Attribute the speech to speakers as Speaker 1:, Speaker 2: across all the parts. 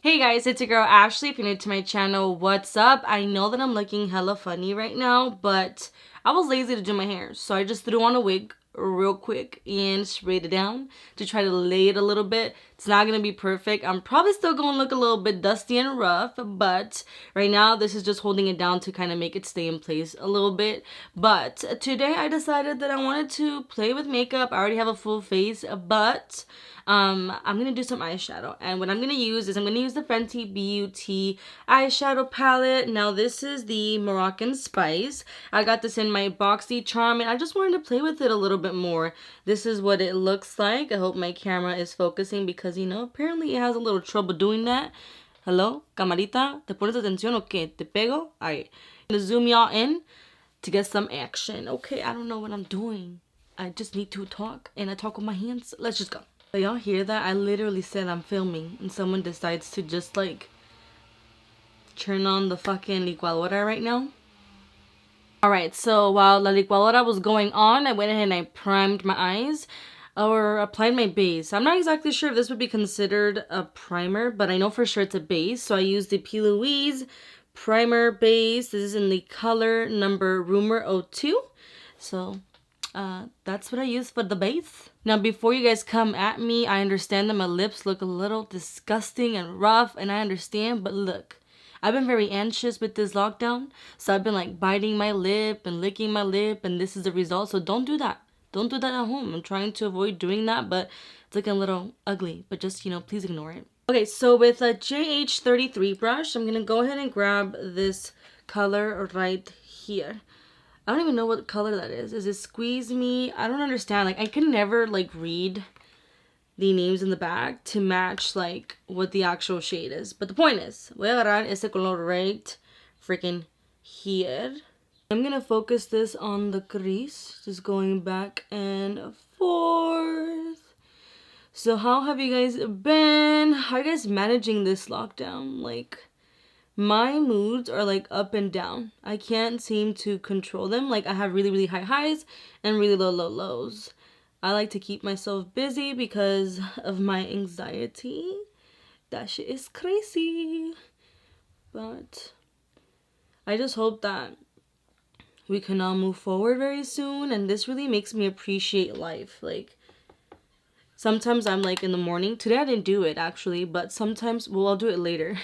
Speaker 1: Hey guys, it's your girl Ashley. If you're new to my channel, what's up? I know that I'm looking hella funny right now, but I was lazy to do my hair, so I just threw on a wig real quick and sprayed it down to try to lay it a little bit. It's not gonna be perfect. I'm probably still gonna look a little bit dusty and rough, but right now this is just holding it down to kind of make it stay in place a little bit. But today I decided that I wanted to play with makeup. I already have a full face, but I'm gonna do some eyeshadow, and what I'm gonna use is I'm gonna use the Fenty Beauty eyeshadow palette. Now this is the Moroccan Spice. I got this in my boxy charm, and I just wanted to play with it a little bit more. This is what it looks like. I hope my camera is focusing because, you know, apparently it has a little trouble doing that. Hello, camarita, ¿te pones atención o qué? ¿Te pego? Alright, I'm gonna zoom y'all in to get some action. Okay, I don't know what I'm doing. I just need to talk, and I talk with my hands. Let's just go. So y'all hear that? I literally said I'm filming and someone decides to just like turn on the fucking licuadora right now. Alright, so while la licuadora was going on, I went ahead and I primed my eyes or applied my base. I'm not exactly sure if this would be considered a primer, but I know for sure it's a base. So I used the P. Louise primer base. This is in the color number Rumor 02. So that's what I use for the base. Now, before you guys come at me, I understand that my lips look a little disgusting and rough, and I understand, but look, I've been very anxious with this lockdown, so I've been like biting my lip and licking my lip, and this is the result. So don't do that. Don't do that at home. I'm trying to avoid doing that, but it's looking a little ugly, but just, you know, please ignore it. Okay, so with a JH33 brush, I'm gonna go ahead and grab this color right here. I don't even know what color that is. Is it Squeeze Me? I don't understand. Like, I can never like read the names in the back to match like what the actual shade is. But the point is, voy a agarrar ese color right freaking here. I'm gonna focus this on the crease, just going back and forth. So how have you guys been? How are you guys managing this lockdown? Like, my moods are like up and down. I can't seem to control them. Like, I have really, really high highs and really low, low lows. I like to keep myself busy because of my anxiety. That shit is crazy. But I just hope that we can all move forward very soon. And this really makes me appreciate life. Like, sometimes I'm like in the morning. Today I didn't do it actually, but sometimes, well, I'll do it later.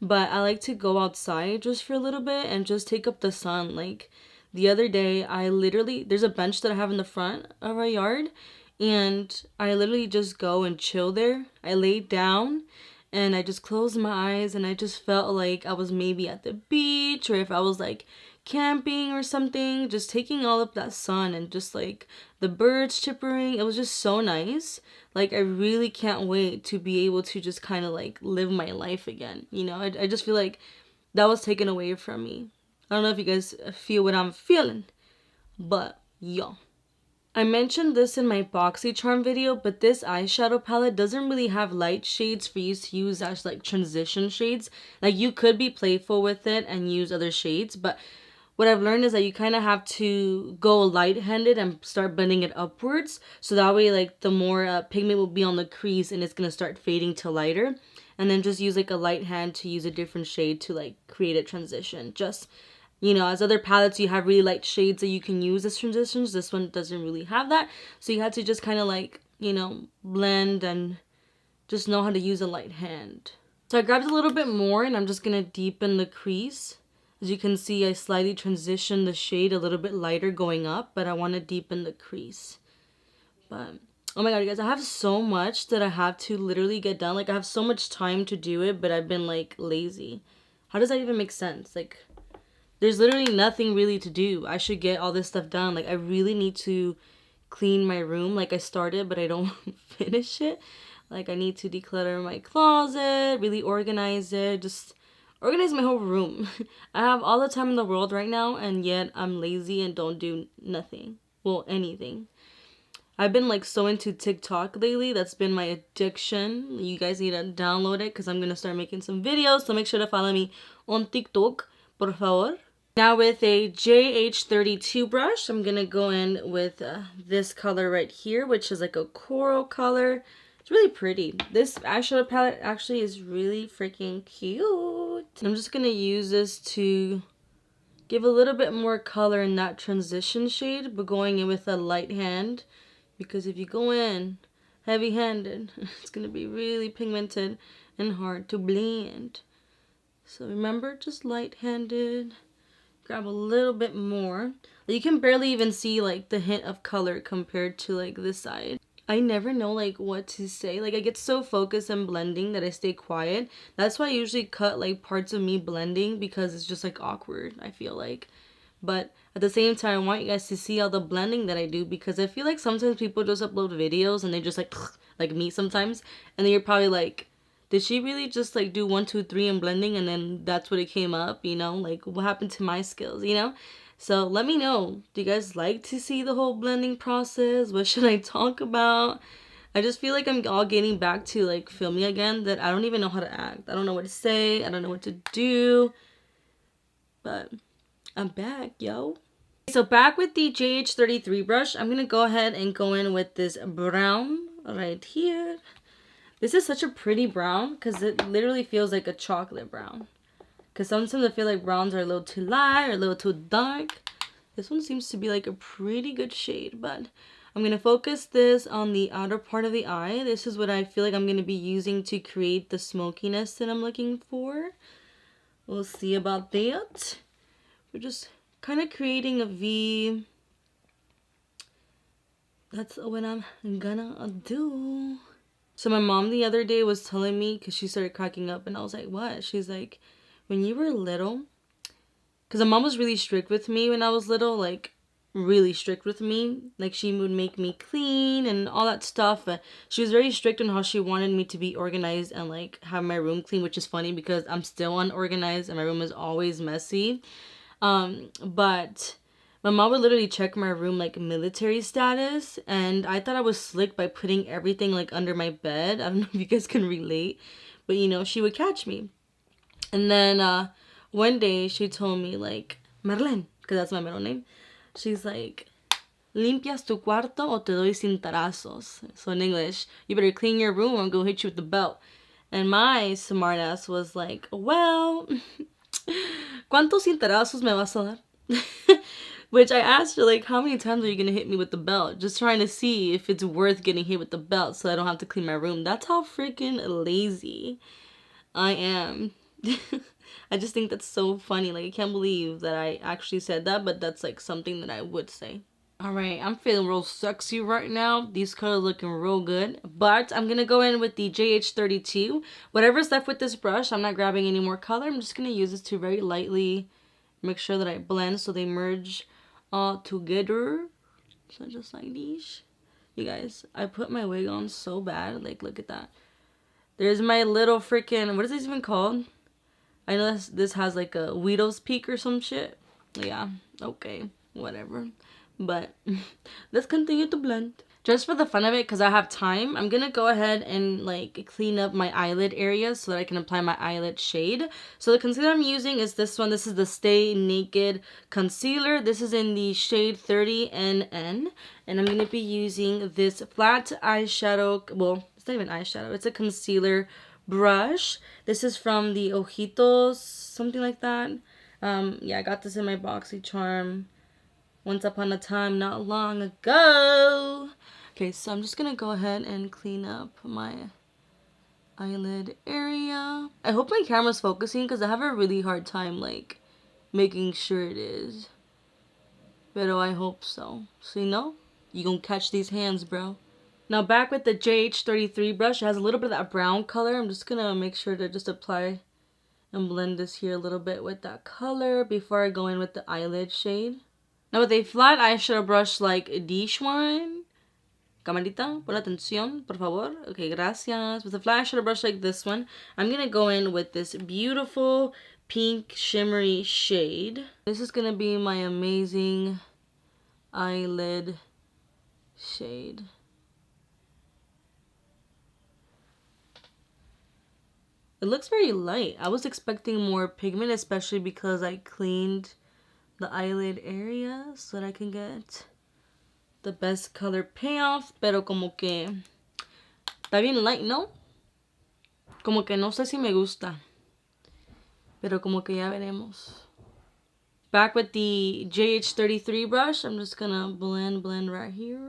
Speaker 1: But I like to go outside just for a little bit and just take up the sun. Like the other day, there's a bench that I have in the front of our yard, and I literally just go and chill there. I laid down and I just closed my eyes, and I just felt like I was maybe at the beach, or if I was like camping or something, just taking all of that sun and just like the birds chirping. It was just so nice. Like, I really can't wait to be able to just kind of like live my life again, you know. I just feel like that was taken away from me. I don't know if you guys feel what I'm feeling, but yo, I mentioned this in my boxy charm video, but this eyeshadow palette doesn't really have light shades for you to use as like transition shades. Like, you could be playful with it and use other shades, but what I've learned is that you kind of have to go light-handed and start blending it upwards. So that way, like, the more pigment will be on the crease and it's going to start fading to lighter. And then just use, like, a light hand to use a different shade to, like, create a transition. Just, you know, as other palettes, you have really light shades that you can use as transitions. This one doesn't really have that. So you have to just kind of, like, you know, blend and just know how to use a light hand. So I grabbed a little bit more, and I'm just going to deepen the crease. As you can see, I slightly transitioned the shade a little bit lighter going up, but I want to deepen the crease. But, oh my god, you guys, I have so much that I have to literally get done. Like, I have so much time to do it, but I've been, like, lazy. How does that even make sense? Like, there's literally nothing really to do. I should get all this stuff done. Like, I really need to clean my room. Like, I started, but I don't finish it. Like, I need to declutter my closet, really organize it, just organize my whole room. I have all the time in the world right now, and yet I'm lazy and don't do nothing. Well, anything. I've been like so into TikTok lately. That's been my addiction. You guys need to download it because I'm going to start making some videos. So make sure to follow me on TikTok, por favor. Now with a JH32 brush, I'm going to go in with this color right here, which is like a coral color. It's really pretty. This eyeshadow palette actually is really freaking cute. I'm just gonna use this to give a little bit more color in that transition shade, but going in with a light hand, because if you go in heavy-handed, it's gonna be really pigmented and hard to blend. So remember, just light-handed. Grab a little bit more. You can barely even see like the hint of color compared to like this side. I never know like what to say. Like I get so focused on blending that I stay quiet. That's why I usually cut like parts of me blending, because it's just like awkward, I feel like. But at the same time, I want you guys to see all the blending that I do, because I feel like sometimes people just upload videos and they just like me sometimes, and then you're probably like, did she really just like do 1, 2, 3 in blending and then that's what it came up, you know? Like what happened to my skills, you know? So let me know. Do you guys like to see the whole blending process? What should I talk about? I just feel like I'm all getting back to like filming again, that I don't even know how to act. I don't know what to say. I don't know what to do. But I'm back, yo. So back with the JH33 brush, I'm going to go ahead and go in with this brown right here. This is such a pretty brown because it literally feels like a chocolate brown. Because sometimes I feel like browns are a little too light or a little too dark. This one seems to be like a pretty good shade, but I'm going to focus this on the outer part of the eye. This is what I feel like I'm going to be using to create the smokiness that I'm looking for. We'll see about that. We're just kind of creating a V. That's what I'm gonna do. So my mom the other day was telling me, because she started cracking up, and I was like, what? She's like, when you were little, because my mom was really strict with me when I was little, like really strict with me. Like she would make me clean and all that stuff. But she was very strict on how she wanted me to be organized and like have my room clean, which is funny because I'm still unorganized and my room is always messy. But my mom would literally check my room like military status, and I thought I was slick by putting everything like under my bed. I don't know if you guys can relate, but you know, she would catch me. And then one day she told me like, Marlene, because that's my middle name, she's like, limpias tu cuarto o te doy cintarazos. So in English, you better clean your room or I'm gonna hit you with the belt. And my smartass was like, well, ¿cuántos cintarazos me vas a dar? Which I asked her, like, how many times are you gonna hit me with the belt? Just trying to see if it's worth getting hit with the belt so I don't have to clean my room. That's how freaking lazy I am. I just think that's so funny. Like, I can't believe that I actually said that, but that's like something that I would say. Alright, I'm feeling real sexy right now. These colors looking real good. But I'm going to go in with the JH32. Whatever's left with this brush, I'm not grabbing any more color. I'm just going to use this to very lightly make sure that I blend so they merge all together. So just like these. You guys, I put my wig on so bad. Like, look at that. There's my little freaking, what is this even called? I know this has like a Widow's Peak or some shit. Yeah, okay, whatever. But let's continue to blend. Just for the fun of it, because I have time, I'm going to go ahead and like clean up my eyelid area so that I can apply my eyelid shade. So the concealer I'm using is this one. This is the Stay Naked Concealer. This is in the shade 30NN. And I'm going to be using this flat eyeshadow. Well, it's not even eyeshadow. It's a concealer brush. This is from the Ojitos, something like that. Yeah, I got this in my BoxyCharm once upon a time, not long ago. Okay, so I'm just gonna go ahead and clean up my eyelid area. I hope my camera's focusing because I have a really hard time like making sure it is. Pero I hope so. So you know, you gonna catch these hands, bro. Now back with the JH33 brush, it has a little bit of that brown color. I'm just gonna make sure to just apply and blend this here a little bit with that color before I go in with the eyelid shade. Now with a flat eyeshadow brush like this one, camarita, pon atención, por favor. Okay, gracias. With a flat eyeshadow brush like this one, I'm going to go in with this beautiful pink shimmery shade. This is going to be my amazing eyelid shade. It looks very light. I was expecting more pigment, especially because I cleaned the eyelid area so that I can get the best color payoff, pero como que Está bien light, ¿no? Como que no sé si me gusta. Pero como que ya veremos. Back with the JH33 brush. I'm just gonna blend right here.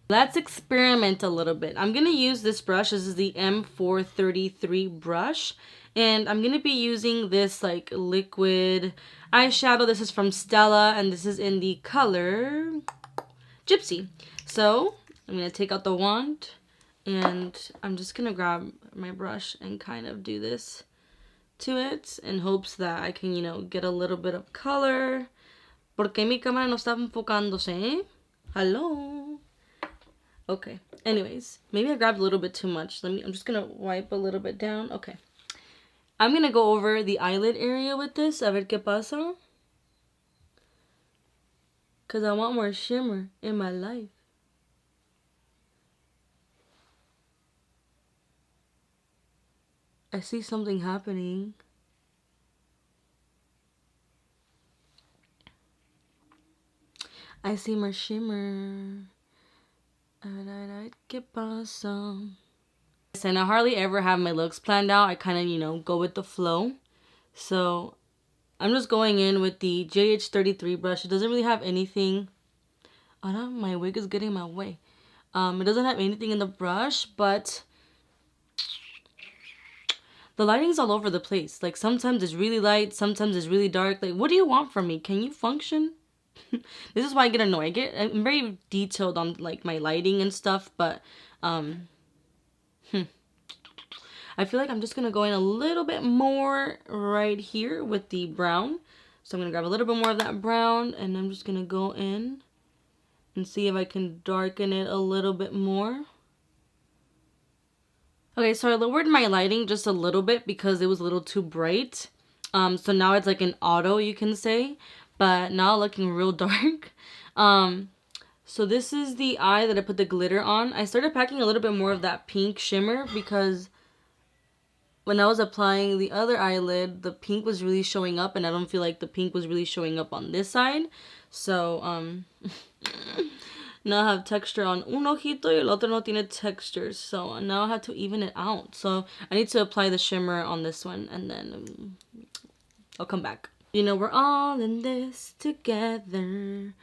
Speaker 1: Let's experiment a little bit. I'm gonna use this brush. This is the M433 brush. And I'm gonna be using this like liquid eyeshadow. This is from Stella and this is in the color Gypsy. So I'm gonna take out the wand and I'm just gonna grab my brush and kind of do this to it in hopes that I can, you know, get a little bit of color. Porque mi cámara no está enfocándose, eh? Hello? Okay. Anyways, maybe I grabbed a little bit too much. I'm just gonna wipe a little bit down. Okay. I'm gonna go over the eyelid area with this. A ver qué pasa. Because I want more shimmer in my life. I see something happening. I see more shimmer. ¿Qué pasa? And I hardly ever have my looks planned out. I kind of, you know, go with the flow. So I'm just going in with the JH33 brush. It doesn't really have anything. Oh no, my wig is getting in my way. It doesn't have anything in the brush, but the lighting's all over the place. Like sometimes it's really light, sometimes it's really dark. Like, what do you want from me? Can you function? This is why I get annoyed. I'm very detailed on like my lighting and stuff, but I feel like I'm just gonna go in a little bit more right here with the brown. So I'm gonna grab a little bit more of that brown and I'm just gonna go in and see if I can darken it a little bit more. Okay, so I lowered my lighting just a little bit because it was a little too bright. So now it's like an auto, you can say, but now looking real dark. So this is the eye that I put the glitter on. I started packing a little bit more of that pink shimmer because when I was applying the other eyelid, the pink was really showing up and I don't feel like the pink was really showing up on this side. So, now I have texture on un ojito y el otro no tiene texture. So now I have to even it out. So I need to apply the shimmer on this one and then I'll come back. You know, we're all in this together.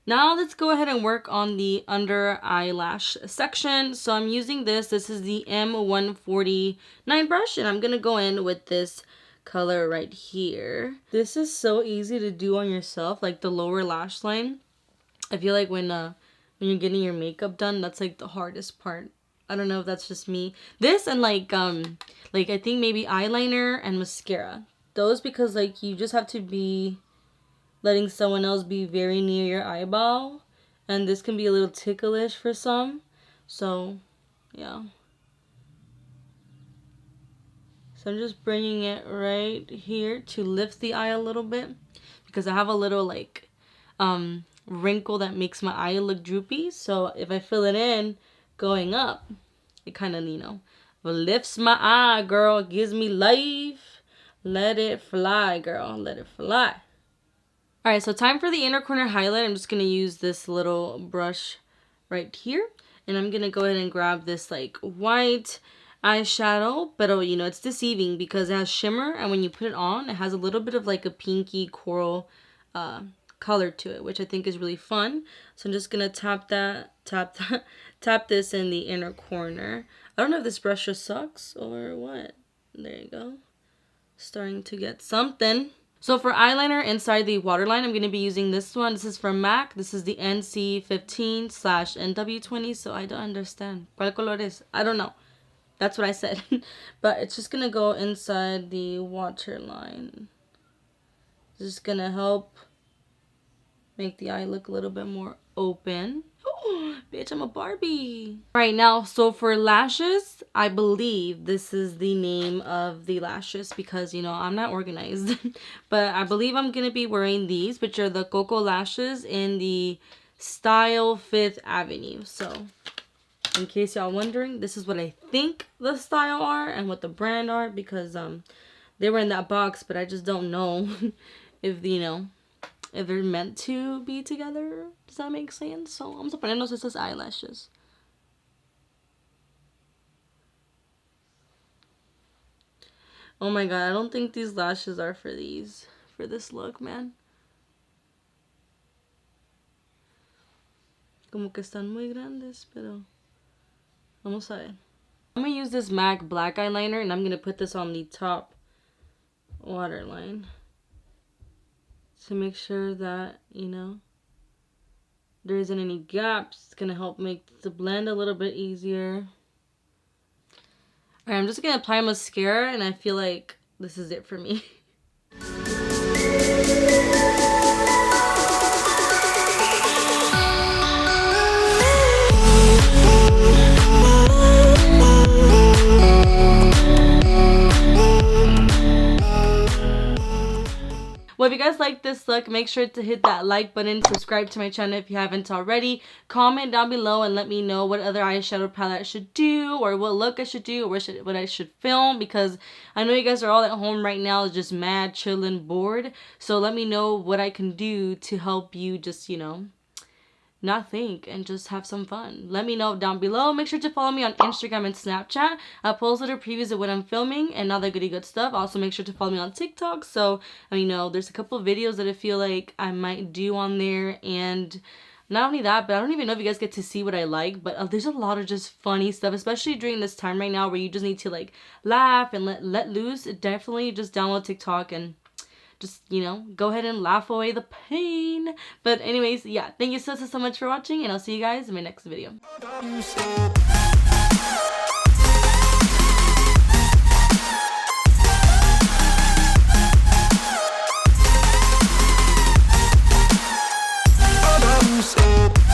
Speaker 1: Now let's go ahead and work on the under eyelash section. So I'm using this. This is the M149 brush and I'm going to go in with this color right here. This is so easy to do on yourself, like the lower lash line. I feel like when you're getting your makeup done, that's like the hardest part. I don't know if that's just me. This and like I think maybe eyeliner and mascara. Those, because like you just have to be letting someone else be very near your eyeball. And this can be a little ticklish for some. So, yeah. So I'm just bringing it right here to lift the eye a little bit. Because I have a little like wrinkle that makes my eye look droopy. So if I fill it in going up, it kind of, you know, lifts my eye, girl. It gives me life. Let it fly, girl. Let it fly. Alright, so time for the inner corner highlight. I'm just going to use this little brush right here. And I'm going to go ahead and grab this like white eyeshadow. But, you know, it's deceiving because it has shimmer. And when you put it on, it has a little bit of like a pinky coral color to it, which I think is really fun. So I'm just going to tap this in the inner corner. I don't know if this brush just sucks or what. There you go. Starting to get something. So for eyeliner inside the waterline, I'm going to be using this one. This is from MAC. This is the NC15/NW20. So I don't understand. ¿Cuál color es? I don't know. That's what I said. But it's just going to go inside the waterline. This is going to help make the eye look a little bit more open. Oh, bitch, I'm a Barbie. Right now, so for lashes, I believe this is the name of the lashes because, you know, I'm not organized. But I believe I'm going to be wearing these, which are the Coco lashes in the Style 5th Avenue. So, in case y'all wondering, this is what I think the style are and what the brand are because they were in that box, but I just don't know if, you know, if they're meant to be together. Does that make sense? So, vamos a ponernos estas eyelashes. Oh my god, I don't think these lashes are for this look, man. Como que están muy grandes, pero vamos a ver. I'm gonna use this MAC black eyeliner, and I'm gonna put this on the top waterline to make sure that, you know, there isn't any gaps. It's gonna help make the blend a little bit easier. Alright, I'm just gonna apply mascara, and I feel like this is it for me. Well, if you guys like this look, make sure to hit that like button, subscribe to my channel if you haven't already, comment down below and let me know what other eyeshadow palette I should do, or what look I should do, or what I should film, because I know you guys are all at home right now just mad, chilling, bored. So let me know what I can do to help you just, you know, not think and just have some fun. Let me know down below. Make sure to follow me on Instagram and Snapchat. I post little previews of what I'm filming and other goody good stuff. Also make sure to follow me on TikTok. So you know, there's a couple of videos that I feel like I might do on there. And not only that, but I don't even know if you guys get to see what I like, but there's a lot of just funny stuff, especially during this time right now where you just need to like laugh and let loose. Definitely just download TikTok and just, you know, go ahead and laugh away the pain. But anyways, yeah, thank you so much for watching, and I'll see you guys in my next video. Stop.